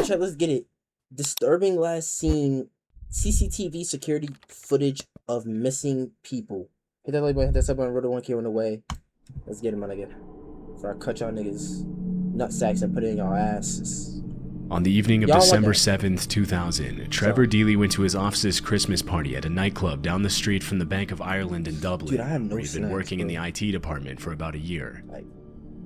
Alright, chat, let's get it. Disturbing last seen CCTV security footage of missing people. Hit that like button, hit that sub button, roll the 1K on the way. Let's get it, my nigga. Before I cut y'all niggas nutsacks and put it in y'all asses. On the evening of December 7th, 2000, Trevor Deely went to his office's Christmas party at a nightclub down the street from the Bank of Ireland in Dublin, where he'd been working in the IT department for about a year.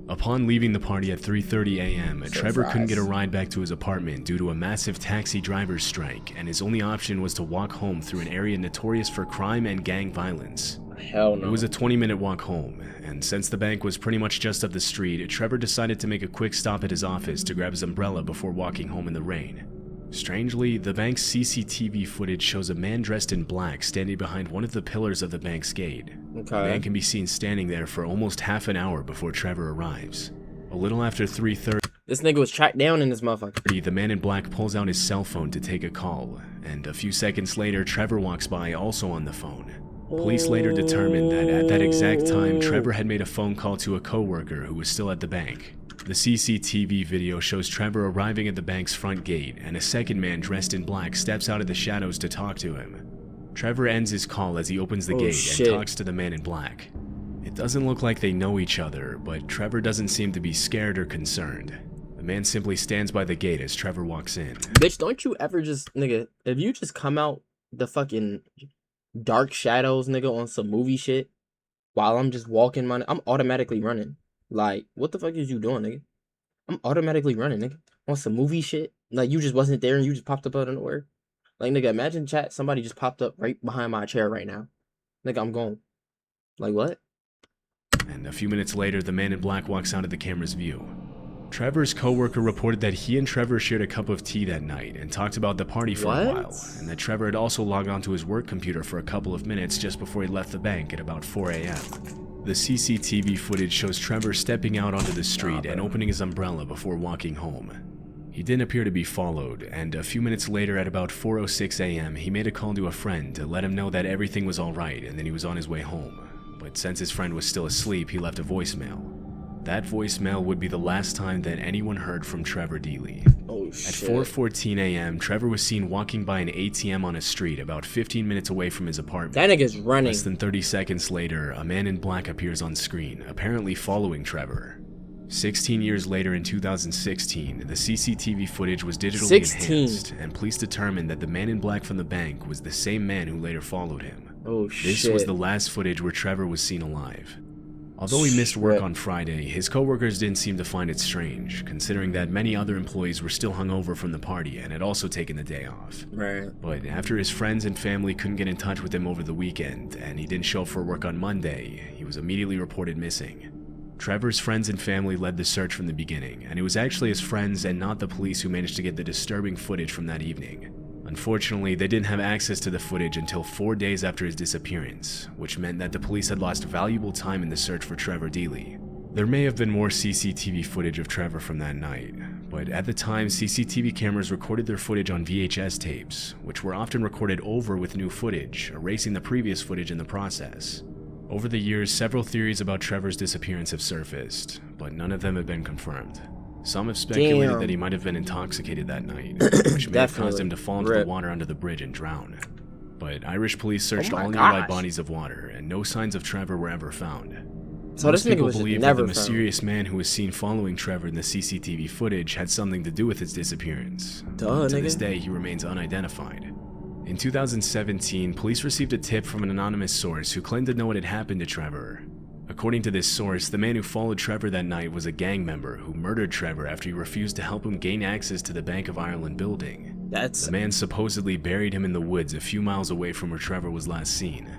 Upon leaving the party at 3:30 a.m., Trevor couldn't get a ride back to his apartment due to a massive taxi driver's strike, and his only option was to walk home through an area notorious for crime and gang violence. Hell no. It was a 20-minute walk home, and since the bank was pretty much just up the street, Trevor decided to make a quick stop at his office to grab his umbrella before walking home in the rain. Strangely, the bank's CCTV footage shows a man dressed in black standing behind one of the pillars of the bank's gate. The man can be seen standing there for almost half an hour before Trevor arrives. A little after 3:30, this nigga was tracked down in this motherfucker. The man in black pulls out his cell phone to take a call, and a few seconds later, Trevor walks by also on the phone. Police later determined that at that exact time, Trevor had made a phone call to a coworker who was still at the bank. The CCTV video shows Trevor arriving at the bank's front gate, and a second man dressed in black steps out of the shadows to talk to him. Trevor ends his call as he opens the gate and talks to the man in black. It doesn't look like they know each other, but Trevor doesn't seem to be scared or concerned. The man simply stands by the gate as Trevor walks in. Bitch, don't you ever just, nigga, if you just come out the fucking dark shadows, nigga, on some movie shit, while I'm just walking, man, I'm automatically running. Like, what the fuck is you doing, nigga? I'm automatically running, nigga. On some movie shit. Like, you just wasn't there and you just popped up out of nowhere. Like, nigga, imagine, chat, somebody just popped up right behind my chair right now. Nigga, I'm gone. Like, what? And a few minutes later, the man in black walks out of the camera's view. Trevor's coworker reported that he and Trevor shared a cup of tea that night and talked about the party for a while, and that Trevor had also logged onto his work computer for a couple of minutes just before he left the bank at about 4 a.m. The CCTV footage shows Trevor stepping out onto the street and opening his umbrella before walking home. He didn't appear to be followed, and a few minutes later at about 4:06 a.m., he made a call to a friend to let him know that everything was alright and that he was on his way home. But since his friend was still asleep, he left a voicemail. That voicemail would be the last time that anyone heard from Trevor Deely. At 4:14 a.m., Trevor was seen walking by an ATM on a street about 15 minutes away from his apartment. That nigga's running. Less than 30 seconds later, a man in black appears on screen, apparently following Trevor. 16 years later in 2016, the CCTV footage was digitally enhanced, and police determined that the man in black from the bank was the same man who later followed him. This was the last footage where Trevor was seen alive. Although he missed work on Friday, his coworkers didn't seem to find it strange, considering that many other employees were still hungover from the party and had also taken the day off. But after his friends and family couldn't get in touch with him over the weekend, and he didn't show up for work on Monday, he was immediately reported missing. Trevor's friends and family led the search from the beginning, and it was actually his friends and not the police who managed to get the disturbing footage from that evening. Unfortunately, they didn't have access to the footage until 4 days after his disappearance, which meant that the police had lost valuable time in the search for Trevor Deely. There may have been more CCTV footage of Trevor from that night, but at the time, CCTV cameras recorded their footage on VHS tapes, which were often recorded over with new footage, erasing the previous footage in the process. Over the years, several theories about Trevor's disappearance have surfaced, but none of them have been confirmed. Some have speculated that he might have been intoxicated that night, which may have caused him to fall into the water under the bridge and drown. But Irish police searched all nearby bodies of water, and no signs of Trevor were ever found. So Most people believe that the mysterious man who was seen following Trevor in the CCTV footage had something to do with his disappearance. To this day, he remains unidentified. In 2017, police received a tip from an anonymous source who claimed to know what had happened to Trevor. According to this source, the man who followed Trevor that night was a gang member who murdered Trevor after he refused to help him gain access to the Bank of Ireland building. The man supposedly buried him in the woods a few miles away from where Trevor was last seen.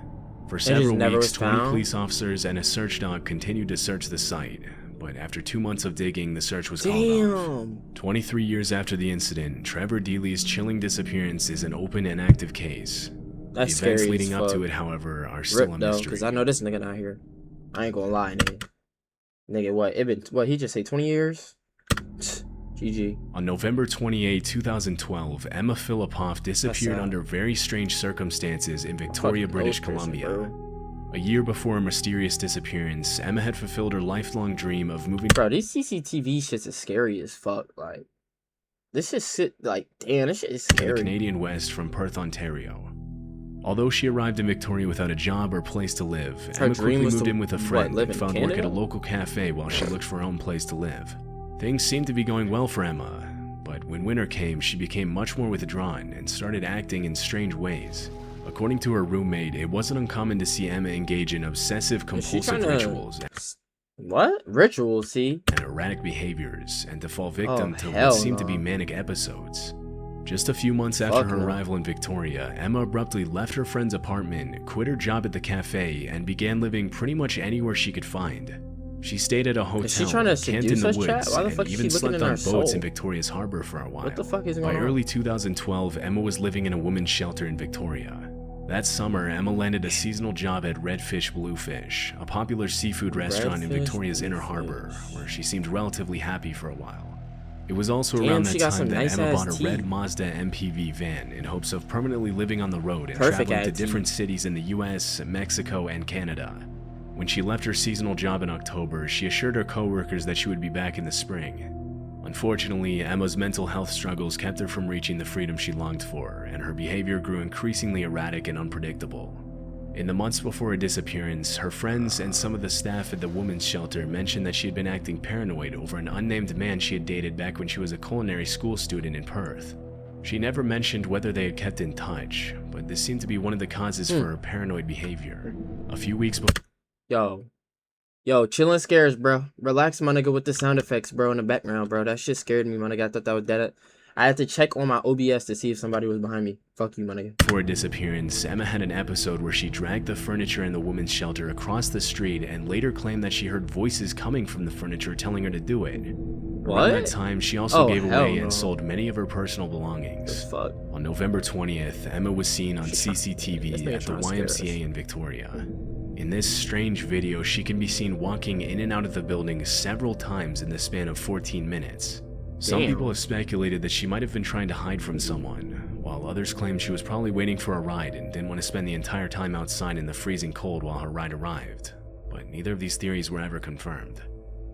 For several weeks, 20 police officers and a search dog continued to search the site, but after 2 months of digging, the search was called off. 23 years after the incident, Trevor Deely's chilling disappearance is an open and active case. The events leading up to it, however, are still a mystery. Because I know this nigga not here. I ain't gonna lie, nigga. Nigga, what? He just say 20 years? GG. On November 28, 2012, Emma Philippoff disappeared under very strange circumstances in Victoria, British Columbia. A year before her mysterious disappearance, Emma had fulfilled her lifelong dream of moving. Bro, these CCTV shits is scary as fuck. Like, This is shit. Like, damn, this shit is in the scary. Canadian West from Perth, Ontario. Although she arrived in Victoria without a job or place to live, Emma quickly moved in with a friend and found work at a local cafe while she looked for her own place to live. Things seemed to be going well for Emma, but when winter came, she became much more withdrawn and started acting in strange ways. According to her roommate, it wasn't uncommon to see Emma engage in obsessive compulsive rituals. What? Rituals, see? And erratic behaviors, and to fall victim to what seemed to be manic episodes. Just a few months after her arrival in Victoria, Emma abruptly left her friend's apartment, quit her job at the cafe, and began living pretty much anywhere she could find. She stayed at a hotel, camped in the woods, and even slept on boats in Victoria's harbor for a while. What the fuck is going on? By early 2012, Emma was living in a women's shelter in Victoria. That summer, Emma landed a seasonal job at Redfish Bluefish, a popular seafood restaurant in Victoria's Inner Harbor, where she seemed relatively happy for a while. It was also around that time that Emma bought a red Mazda MPV van in hopes of permanently living on the road and traveling to different cities in the US, Mexico, and Canada. When she left her seasonal job in October, she assured her co-workers that she would be back in the spring. Unfortunately, Emma's mental health struggles kept her from reaching the freedom she longed for, and her behavior grew increasingly erratic and unpredictable. In the months before her disappearance, her friends and some of the staff at the women's shelter mentioned that she had been acting paranoid over an unnamed man she had dated back when she was a culinary school student in Perth. She never mentioned whether they had kept in touch, but this seemed to be one of the causes for her paranoid behavior. A few weeks before— Yo, chillin' scares, bro. Relax, my nigga, with the sound effects, bro, in the background, bro. That shit scared me, my nigga. I thought that was dead. I had to check on my OBS to see if somebody was behind me. Fuck you, my nigga. Before her disappearance, Emma had an episode where she dragged the furniture in the women's shelter across the street and later claimed that she heard voices coming from the furniture telling her to do it. What? Around that time, she also gave away and sold many of her personal belongings. Fuck? On November 20th, Emma was seen on CCTV at the YMCA in Victoria. In this strange video, she can be seen walking in and out of the building several times in the span of 14 minutes. Some people have speculated that she might have been trying to hide from someone, while others claim she was probably waiting for a ride and didn't want to spend the entire time outside in the freezing cold while her ride arrived. But neither of these theories were ever confirmed.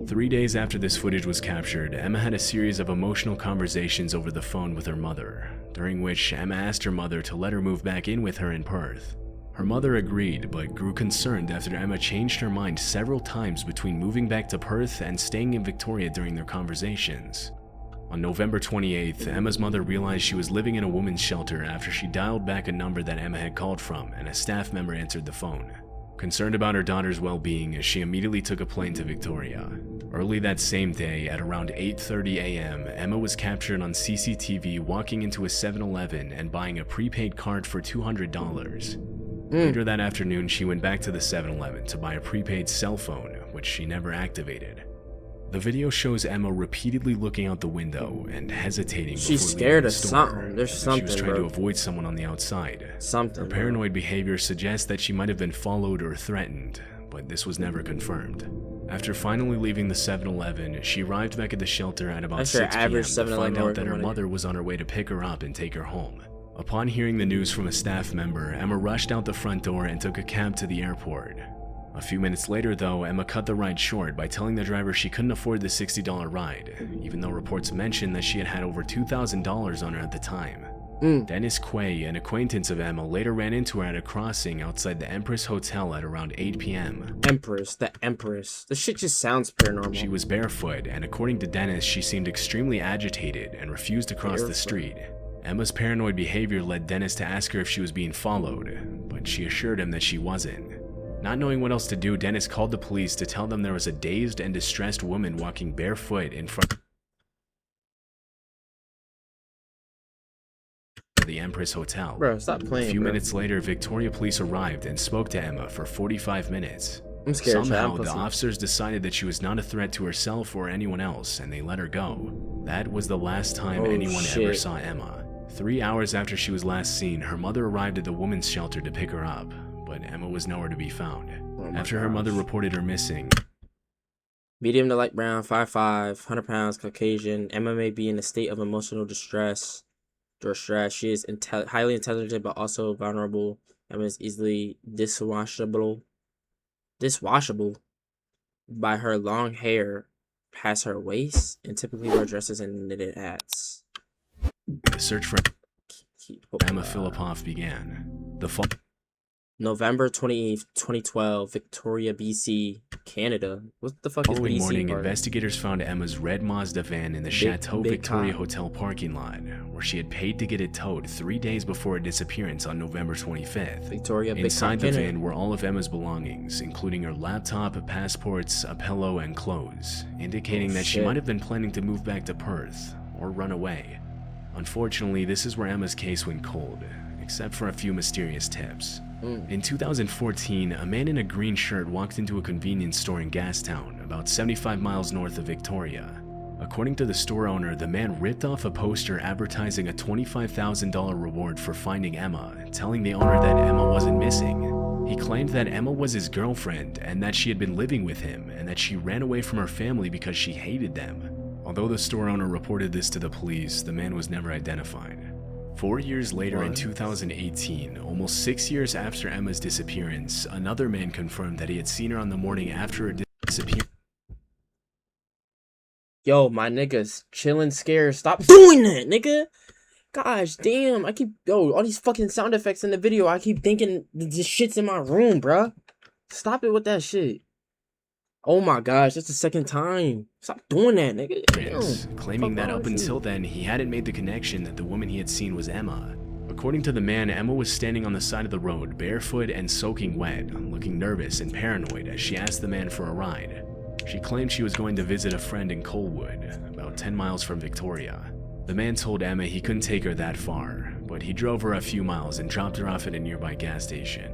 3 days after this footage was captured, Emma had a series of emotional conversations over the phone with her mother, during which Emma asked her mother to let her move back in with her in Perth. Her mother agreed, but grew concerned after Emma changed her mind several times between moving back to Perth and staying in Victoria during their conversations. On November 28th, Emma's mother realized she was living in a women's shelter after she dialed back a number that Emma had called from, and a staff member answered the phone. Concerned about her daughter's well-being, she immediately took a plane to Victoria. Early that same day, at around 8:30 a.m., Emma was captured on CCTV walking into a 7-Eleven and buying a prepaid card for $200. Later that afternoon, she went back to the 7-Eleven to buy a prepaid cell phone, which she never activated. The video shows Emma repeatedly looking out the window and hesitating before She's scared of leaving the store, something. There's something, she was trying to avoid someone on the outside. Her paranoid behavior suggests that she might have been followed or threatened, but this was never confirmed. After finally leaving the 7-Eleven, she arrived back at the shelter at about 6 p.m. to find out that her mother was on her way to pick her up and take her home. Upon hearing the news from a staff member, Emma rushed out the front door and took a cab to the airport. A few minutes later, though, Emma cut the ride short by telling the driver she couldn't afford the $60 ride, even though reports mentioned that she had had over $2,000 on her at the time. Dennis Quay, an acquaintance of Emma, later ran into her at a crossing outside the Empress Hotel at around 8 p.m. The Empress. This shit just sounds paranormal. She was barefoot, and according to Dennis, she seemed extremely agitated and refused to cross the street. Emma's paranoid behavior led Dennis to ask her if she was being followed, but she assured him that she wasn't. Not knowing what else to do, Dennis called the police to tell them there was a dazed and distressed woman walking barefoot in front of the Empress Hotel. Bro, stop playing. A few minutes later, Victoria police arrived and spoke to Emma for 45 minutes. I'm scared. Somehow, the officers decided that she was not a threat to herself or anyone else, and they let her go. That was the last time anyone ever saw Emma. 3 hours after she was last seen, her mother arrived at the women's shelter to pick her up, but Emma was nowhere to be found. After her mother reported her missing. Medium to light brown, 5'5", 100 pounds, Caucasian. Emma may be in a state of emotional distress. She is highly intelligent, but also vulnerable. Emma is easily diswashable by her long hair past her waist, and typically wear dresses and knitted hats. the search for Emma Filipoff began. November 28th, 2012, Victoria, BC, Canada. What the fuck is BC? Following morning, investigators found Emma's red Mazda van in the Chateau Victoria Hotel parking lot, where she had paid to get it towed 3 days before her disappearance on November 25th. Victoria, inside the van were all of Emma's belongings, including her laptop, passports, a pillow, and clothes, indicating that she might have been planning to move back to Perth or run away. Unfortunately, this is where Emma's case went cold, except for a few mysterious tips. In 2014, a man in a green shirt walked into a convenience store in Gastown, about 75 miles north of Victoria. According to the store owner, the man ripped off a poster advertising a $25,000 reward for finding Emma, telling the owner that Emma wasn't missing. He claimed that Emma was his girlfriend and that she had been living with him and that she ran away from her family because she hated them. Although the store owner reported this to the police, the man was never identified. 4 years later, in 2018, almost 6 years after Emma's disappearance, another man confirmed that he had seen her on the morning after her disappearance. Yo, my nigga's chilling scared. Stop doing that, nigga. Gosh damn, all these fucking sound effects in the video. I keep thinking this shit's in my room, bruh. Stop it with that shit. Oh my gosh, that's the second time. Stop doing that, nigga. Damn. Claiming that up until then, he hadn't made the connection that the woman he had seen was Emma. According to the man, Emma was standing on the side of the road, barefoot and soaking wet, looking nervous and paranoid as she asked the man for a ride. She claimed she was going to visit a friend in Colwood, about 10 miles from Victoria. The man told Emma he couldn't take her that far, but he drove her a few miles and dropped her off at a nearby gas station.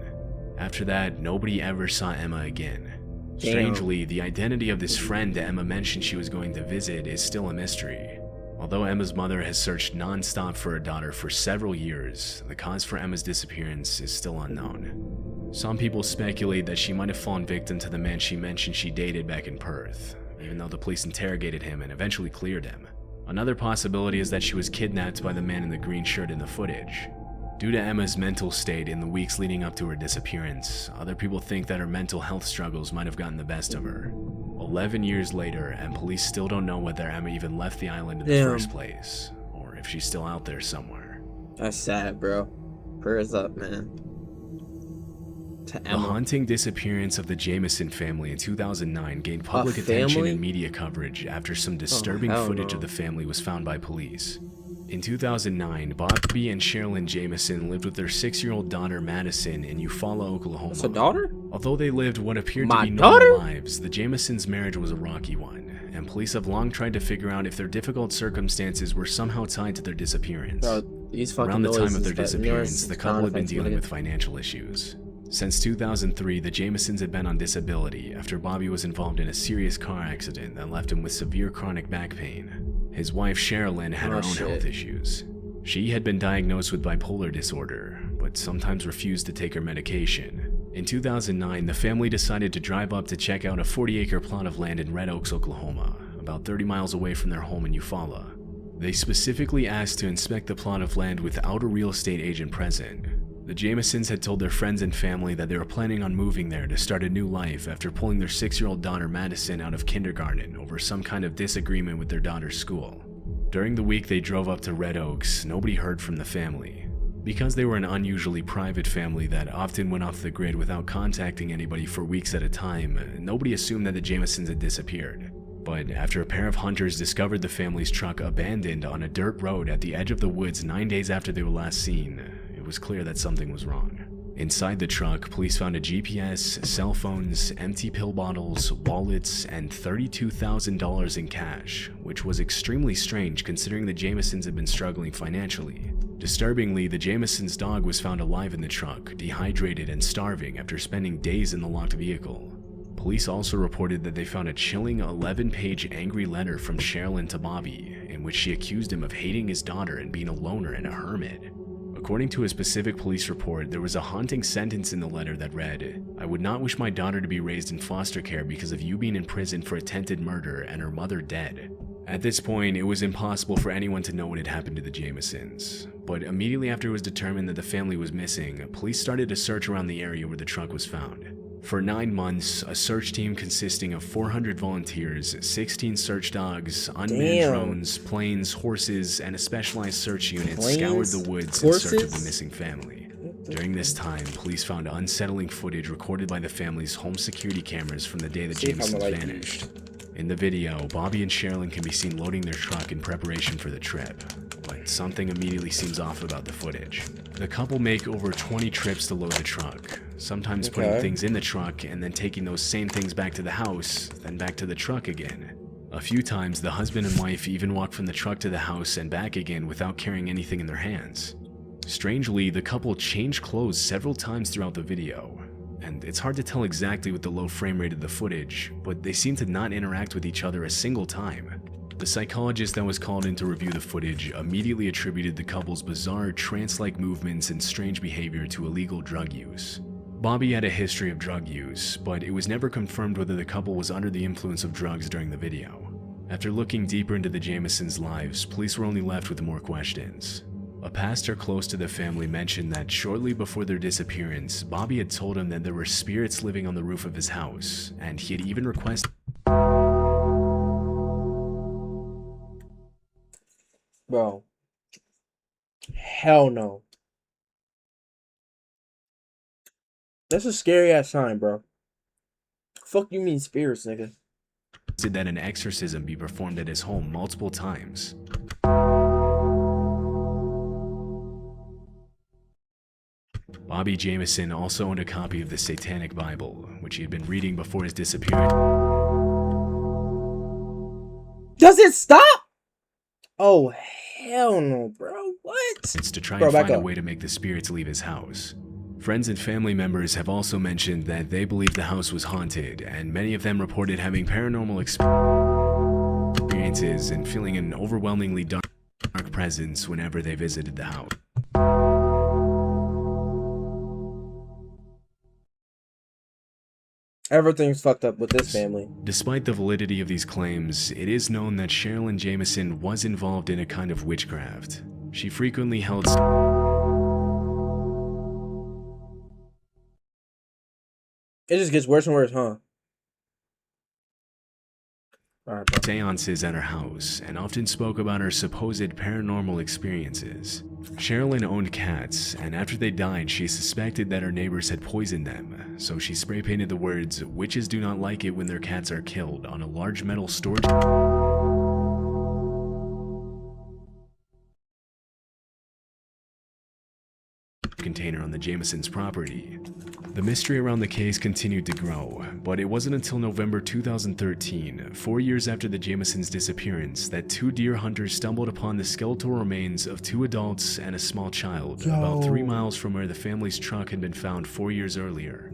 After that, nobody ever saw Emma again. Strangely, the identity of this friend that Emma mentioned she was going to visit is still a mystery. Although Emma's mother has searched non-stop for her daughter for several years, the cause for Emma's disappearance is still unknown. Some people speculate that she might have fallen victim to the man she mentioned she dated back in Perth, even though the police interrogated him and eventually cleared him. Another possibility is that she was kidnapped by the man in the green shirt in the footage. Due to Emma's mental state in the weeks leading up to her disappearance, other people think that her mental health struggles might have gotten the best of her. 11 years later, and police still don't know whether Emma even left the island in the first place, or if she's still out there somewhere. That's sad, bro. Prayers up, man. The haunting disappearance of the Jermyis family in 2009 gained public attention and media coverage after some disturbing footage of the family was found by police. In 2009, Bobby and Sherilyn Jermyis lived with their 6-year-old daughter Madison in Eufaula, Oklahoma. That's a daughter? Although they lived what appeared to be normal lives, the Jermyis' marriage was a rocky one, and police have long tried to figure out if their difficult circumstances were somehow tied to their disappearance. Around the time of their disappearance, the couple had been dealing with financial issues. Since 2003, the Jermyis had been on disability after Bobby was involved in a serious car accident that left him with severe chronic back pain. His wife Sherilyn had her own health issues. She had been diagnosed with bipolar disorder, but sometimes refused to take her medication. In 2009, the family decided to drive up to check out a 40-acre plot of land in Red Oaks, Oklahoma, about 30 miles away from their home in Eufaula. They specifically asked to inspect the plot of land without a real estate agent present. The Jermyis had told their friends and family that they were planning on moving there to start a new life after pulling their 6-year-old daughter Madison out of kindergarten over some kind of disagreement with their daughter's school. During the week they drove up to Red Oaks, nobody heard from the family. Because they were an unusually private family that often went off the grid without contacting anybody for weeks at a time, nobody assumed that the Jermyis had disappeared. But after a pair of hunters discovered the family's truck abandoned on a dirt road at the edge of the woods 9 days after they were last seen, it was clear that something was wrong. Inside the truck, police found a GPS, cell phones, empty pill bottles, wallets, and $32,000 in cash, which was extremely strange considering the Jermyis had been struggling financially. Disturbingly, the Jermyis' dog was found alive in the truck, dehydrated and starving after spending days in the locked vehicle. Police also reported that they found a chilling 11-page angry letter from Sherilyn to Bobby, in which she accused him of hating his daughter and being a loner and a hermit. According to a specific police report, there was a haunting sentence in the letter that read, "I would not wish my daughter to be raised in foster care because of you being in prison for attempted murder and her mother dead." At this point, it was impossible for anyone to know what had happened to the Jermyis. But immediately after it was determined that the family was missing, police started a search around the area where the truck was found. For 9 months, a search team consisting of 400 volunteers, 16 search dogs, unmanned drones, planes, horses, and a specialized search unit scoured the woods in search of the missing family. During this time, police found unsettling footage recorded by the family's home security cameras from the day that Jermyis vanished. In the video, Bobby and Sherilyn can be seen loading their truck in preparation for the trip, but something immediately seems off about the footage. The couple make over 20 trips to load the truck, sometimes putting things in the truck and then taking those same things back to the house, then back to the truck again. A few times, the husband and wife even walk from the truck to the house and back again without carrying anything in their hands. Strangely, the couple change clothes several times throughout the video, and it's hard to tell exactly with the low frame rate of the footage, but they seem to not interact with each other a single time. The psychologist that was called in to review the footage immediately attributed the couple's bizarre trance-like movements and strange behavior to illegal drug use. Bobby had a history of drug use, but it was never confirmed whether the couple was under the influence of drugs during the video. After looking deeper into the Jamisons' lives, police were only left with more questions. A pastor close to the family mentioned that shortly before their disappearance, Bobby had told him that there were spirits living on the roof of his house, and he had even requested. Bro. Hell no. That's a scary ass sign, bro. Fuck you mean spirits, nigga? That an exorcism be performed at his home multiple times. Bobby Jamison also owned a copy of the Satanic Bible, which he had been reading before his disappearance. Does it stop? Oh, hell no, bro. What? It's to try and find a way to make the spirits leave his house. Friends and family members have also mentioned that they believe the house was haunted, and many of them reported having paranormal experiences and feeling an overwhelmingly dark presence whenever they visited the house. Everything's fucked up with this family. Despite the validity of these claims, it is known that Sherilyn Jamison was involved in a kind of witchcraft. She frequently held It just gets worse and worse, huh? seances at her house and often spoke about her supposed paranormal experiences. Sherilyn owned cats, and after they died, she suspected that her neighbors had poisoned them, so she spray painted the words, "Witches do not like it when their cats are killed," on a large metal storage container on the Jamisons' property. The mystery around the case continued to grow, but it wasn't until November 2013, 4 years after the Jamisons' disappearance, that two deer hunters stumbled upon the skeletal remains of 2 adults and a small child, about 3 miles from where the family's truck had been found 4 years earlier.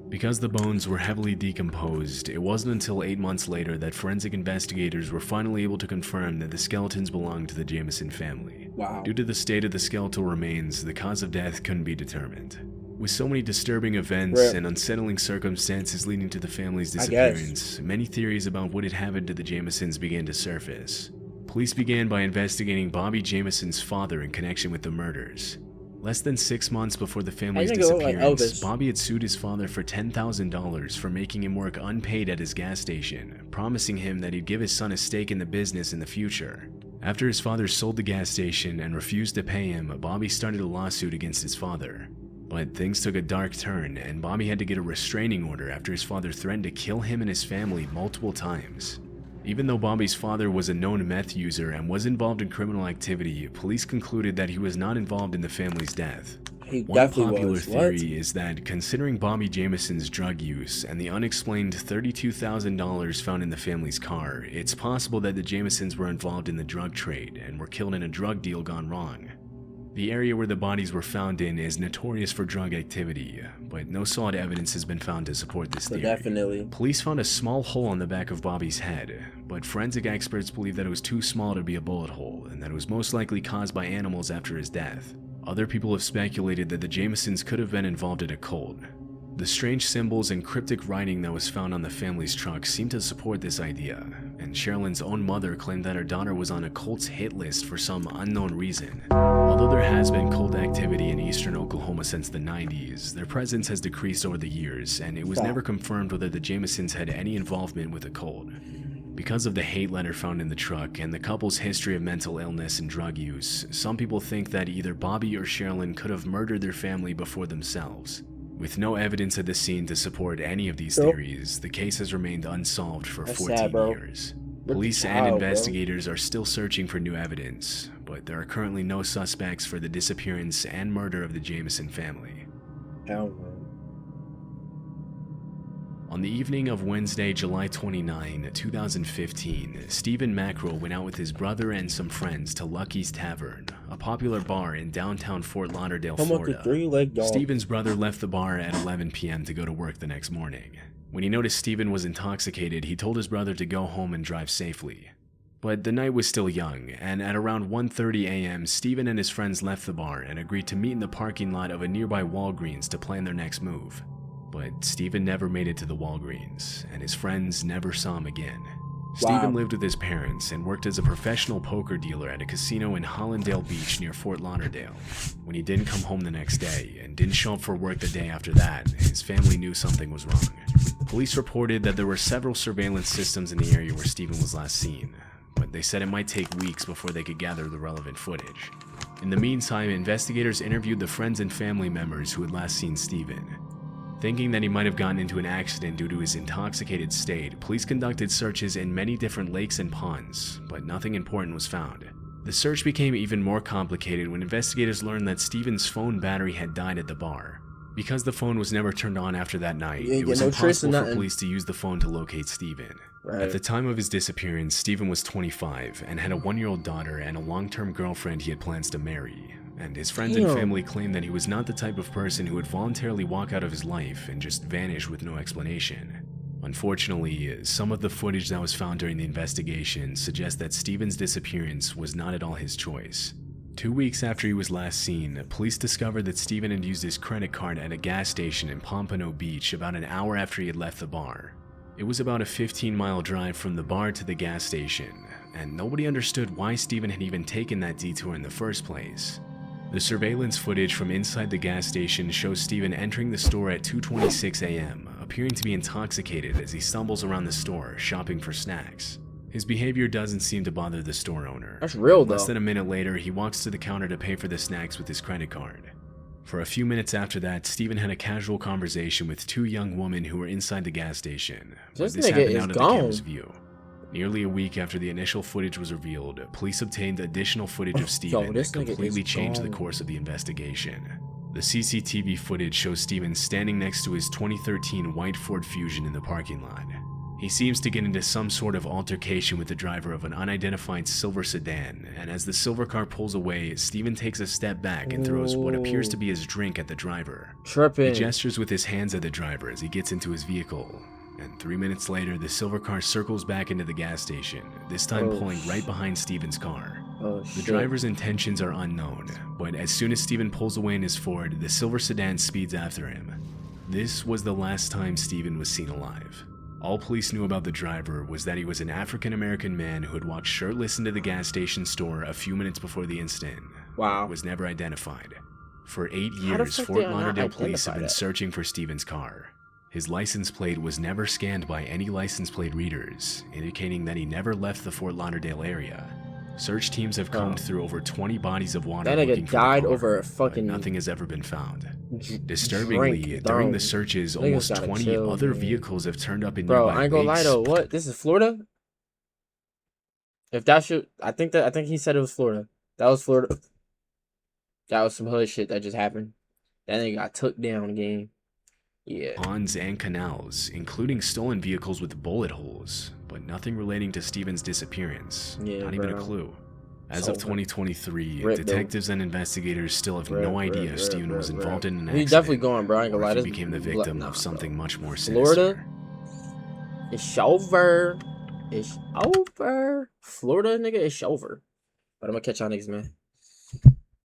Because the bones were heavily decomposed, it wasn't until 8 months later that forensic investigators were finally able to confirm that the skeletons belonged to the Jamison family. Wow. Due to the state of the skeletal remains, the cause of death couldn't be determined. With so many disturbing events and unsettling circumstances leading to the family's disappearance, many theories about what had happened to the Jamisons began to surface. Police began by investigating Bobby Jamison's father in connection with the murders. Less than 6 months before the family's disappearance, Bobby had sued his father for $10,000 for making him work unpaid at his gas station, promising him that he'd give his son a stake in the business in the future. After his father sold the gas station and refused to pay him, Bobby started a lawsuit against his father. But things took a dark turn, and Bobby had to get a restraining order after his father threatened to kill him and his family multiple times. Even though Bobby's father was a known meth user and was involved in criminal activity, police concluded that he was not involved in the family's death. One popular theory is that, considering Bobby Jamison's drug use and the unexplained $32,000 found in the family's car, it's possible that the Jamisons were involved in the drug trade and were killed in a drug deal gone wrong. The area where the bodies were found in is notorious for drug activity, but no solid evidence has been found to support this theory. Police found a small hole on the back of Bobby's head, but forensic experts believe that it was too small to be a bullet hole and that it was most likely caused by animals after his death. Other people have speculated that the Jamisons could have been involved in a cult. The strange symbols and cryptic writing that was found on the family's truck seem to support this idea, and Sherilyn's own mother claimed that her daughter was on a cult's hit list for some unknown reason. Although there has been cult activity in eastern Oklahoma since the 90s, their presence has decreased over the years, and it was never confirmed whether the Jermysons had any involvement with the cult. Because of the hate letter found in the truck and the couple's history of mental illness and drug use, some people think that either Bobby or Sherilyn could have murdered their family before themselves. With no evidence at the scene to support any of these theories, the case has remained unsolved for 14 years. Police and investigators are still searching for new evidence, but there are currently no suspects for the disappearance and murder of the Jermyson family. On the evening of Wednesday, July 29, 2015, Stephen Mackerel went out with his brother and some friends to Lucky's Tavern, a popular bar in downtown Fort Lauderdale, Florida. Stephen's brother left the bar at 11 p.m. to go to work the next morning. When he noticed Stephen was intoxicated, he told his brother to go home and drive safely. But the night was still young, and at around 1:30 a.m., Stephen and his friends left the bar and agreed to meet in the parking lot of a nearby Walgreens to plan their next move. But Stephen never made it to the Walgreens, and his friends never saw him again. Stephen lived with his parents and worked as a professional poker dealer at a casino in Hollandale Beach near Fort Lauderdale. When he didn't come home the next day and didn't show up for work the day after that, his family knew something was wrong. Police reported that there were several surveillance systems in the area where Stephen was last seen, but they said it might take weeks before they could gather the relevant footage. In the meantime, investigators interviewed the friends and family members who had last seen Stephen. Thinking that he might have gotten into an accident due to his intoxicated state, police conducted searches in many different lakes and ponds, but nothing important was found. The search became even more complicated when investigators learned that Stephen's phone battery had died at the bar. Because the phone was never turned on after that night, it was impossible for police to use the phone to locate Stephen. At the time of his disappearance, Stephen was 25 and had a 1-year-old daughter and a long-term girlfriend he had plans to marry. And his friends and family claimed that he was not the type of person who would voluntarily walk out of his life and just vanish with no explanation. Unfortunately, some of the footage that was found during the investigation suggests that Stephen's disappearance was not at all his choice. 2 weeks after he was last seen, police discovered that Stephen had used his credit card at a gas station in Pompano Beach about an hour after he had left the bar. It was about a 15-mile drive from the bar to the gas station, and nobody understood why Stephen had even taken that detour in the first place. The surveillance footage from inside the gas station shows Stephen entering the store at 2:26 a.m., appearing to be intoxicated as he stumbles around the store, shopping for snacks. His behavior doesn't seem to bother the store owner. That's real, though. Less than a minute later, he walks to the counter to pay for the snacks with his credit card. For a few minutes after that, Stephen had a casual conversation with 2 young women who were inside the gas station. This This nigga happened is out of the gone. camera's view. Nearly a week after the initial footage was revealed, police obtained additional footage of Stephen this that nigga completely is changed the gone. course of the investigation. The CCTV footage shows Stephen standing next to his 2013 white Ford Fusion in the parking lot. He seems to get into some sort of altercation with the driver of an unidentified silver sedan, and as the silver car pulls away, Stephen takes a step back and throws what appears to be his drink at the driver. He Tripping. gestures with his hands at the driver as he gets into his vehicle, and 3 minutes later, the silver car circles back into the gas station, this time pulling right behind Stephen's car. The driver's intentions are unknown, but as soon as Stephen pulls away in his Ford, the silver sedan speeds after him. This was the last time Stephen was seen alive. All police knew about the driver was that he was an African-American man who had walked shirtless into the gas station store a few minutes before the incident. Wow. He was never identified. For 8 How the years, fuck Fort did I not Lauderdale police have identify been that? searching for Stephen's car. His license plate was never scanned by any license plate readers, indicating that he never left the Fort Lauderdale area. Search teams have combed through over 20 bodies of water That nigga looking for the died car, over a but fucking nothing has ever been found. drink, Disturbingly, during the searches, Niggas almost gotta 20 chill, other man. vehicles have turned up in Bro, nearby I ain't gonna lie lakes. though. What? This is Florida? If that should, I think he said it was Florida. That was Florida. That was some hood shit that just happened. That nigga got took down game. Yeah. Ponds and canals, including stolen vehicles with bullet holes, but nothing relating to Stephen's disappearance. Yeah, Not even a bro. clue. As of So, 2023, Rip, detectives and investigators still have no idea if Stephen was involved in an accident. He's definitely going, bro. I ain't gonna or lie. if he This became the blo- victim nah, of something bro. much more Florida? sinister. It's over. It's over. Florida, nigga, it's over. But I'm gonna catch y'all niggas, man.